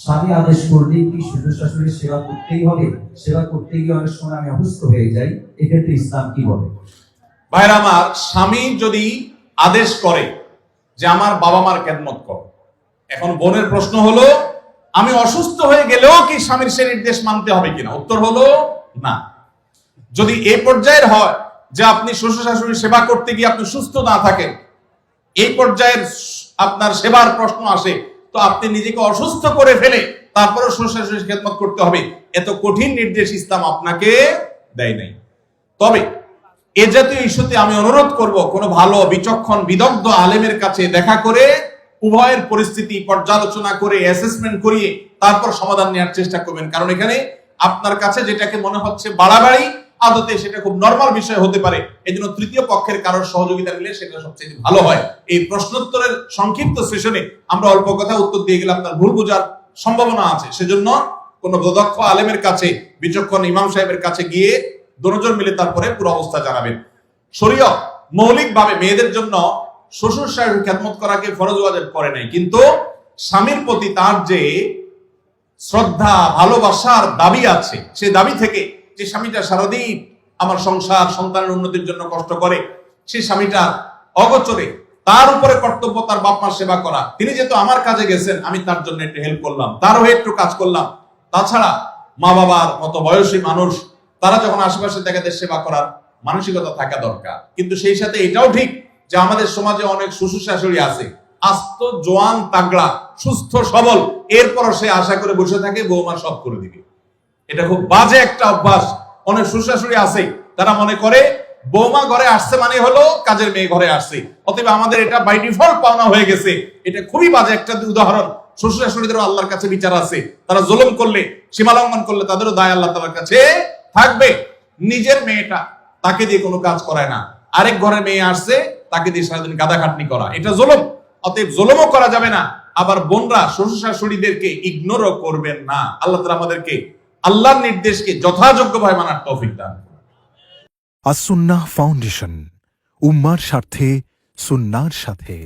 স্বামী আদেশ করলেই কি শ্বশুর শাশুড়ির সেবা করতেই হবে? সেবা করতে গিয়ে অনেক সময় আমি অসুস্থ হয়ে যাই, এক্ষেত্রে ইসলাম কি বলে? ভাইরা আমার, স্বামী যদি আদেশ করে যে আমার বাবা মার খেদমত কর, এখন বোনের প্রশ্ন হলো আমি অসুস্থ হয়ে গেলেও কি স্বামীর সে নির্দেশ মানতে হবে কিনা? উত্তর হলো না। যদি এই পর্যায়ের হয় যে আপনি শ্বশুর শাশুড়ির সেবা করতে গিয়ে আপনি সুস্থ না থাকেন, এই পর্যায়ের আপনার সেবার প্রশ্ন আসে, তো আপনি নিজেকে অসুস্থ করে ফেলে তারপরে শ্বশুর শাশুড়ির খেদমত করতে হবে, এত কঠিন নির্দেশ ইসলাম আপনাকে দেয় নাই। তবে এ জাতীয় ইস্যুতে আমি অনুরোধ করব, কোন ভালো বিচক্ষণ বিদগ্ধ আলেমের কাছে দেখা করে উভয়ের পরিস্থিতি পর্যালোচনা করে অ্যাসেসমেন্ট করিয়ে তারপর সমাধান নেওয়ার চেষ্টা করবেন। কারণ এখানে আপনার কাছে যেটাকে মনে হচ্ছে বাড়াবাড়ি, আদতে সেটা খুব নরমাল বিষয় হতে পারে। এজন্য তৃতীয় পক্ষের কারোর সহযোগিতা নিলে সেটা সবচেয়ে ভালো হয়। এই প্রশ্নোত্তরের সংক্ষিপ্ত সেশনে আমরা অল্প কথা উত্তর দিয়ে গেলে আপনার ভুল বোঝার সম্ভাবনা আছে। সেজন্য কোন দক্ষ আলেমের কাছে, বিচক্ষণ ইমাম সাহেবের কাছে গিয়ে দুজন মিলে তারপরে পুরো অবস্থা জানাবেন। শরীয়ত মৌলিকভাবে মেয়েদের জন্য শ্বশুর শাশুড়ির খেদমত করাকে ফরজ ওয়াজিব করে নাই, কিন্তু স্বামীর প্রতি তার যে শ্রদ্ধা ভালোবাসার দাবি আছে, সেই দাবি থেকে যে স্বামীটা সারাদিন আমার সংসার সন্তানের উন্নতির জন্য কষ্ট করে, সেই স্বামীটা অগোচরে তার উপরে কর্তব্য তার বাপ মার সেবা করা। তিনি যেহেতু আমার কাজে গেছেন, আমি তার জন্য একটু হেল্প করলাম, তার হয়ে একটু কাজ করলাম। তাছাড়া মা বাবার মতো বয়সী মানুষ, তারা যখন আশেপাশে তাদের সেবা করার মানসিকতা থাকা দরকার। কিন্তু সেই সাথে এটাও ঠিক যে আমাদের সমাজে অনেক শ্বশুর শাশুড়ি আছে আস্ত জোয়ান তাগড়া সুস্থ সবল, এরপরও সে আশা করে বসে থাকে বৌমা সব করে দিবে। এটা খুব বাজে একটা অভ্যাস। অনেক শ্বশুর শাশুড়ি আছে তারা মনে করে বৌমা ঘরে আসছে মানে হলো কাজের মেয়ে ঘরে আসছে, অতএব আমাদের এটা বাই ডিফল্ট পাওনা হয়ে গেছে। এটা খুবই বাজে একটা উদাহরণ। শ্বশুর শাশুড়িদেরও আল্লাহর কাছে বিচার আছে, তারা জুলুম করলে, সীমা লঙ্ঘন করলে তাদেরও দায় আল্লাহ তাআলার কাছে থাকবে। নিজের মেয়েটা তাকে দিয়ে কোনো কাজ করায় না, আরেক ঘরের মেয়ে আসছে তাকে দিয়ে সারাদিন গাদা খাটনি করা, এটা জুলুম। অতএব জুলুমও করা যাবে না, আবার বোনরা শ্বশুর শাশুড়িদেরকে ইগনোরও করবেন না। আল্লাহ তাআলা আমাদেরকে আল্লাহর নির্দেশকে যথাযোগ্যভাবে মানার তৌফিক দান করুন। আস-সুন্নাহ ফাউন্ডেশন, উম্মার স্বার্থে সুন্নাহর সাথে।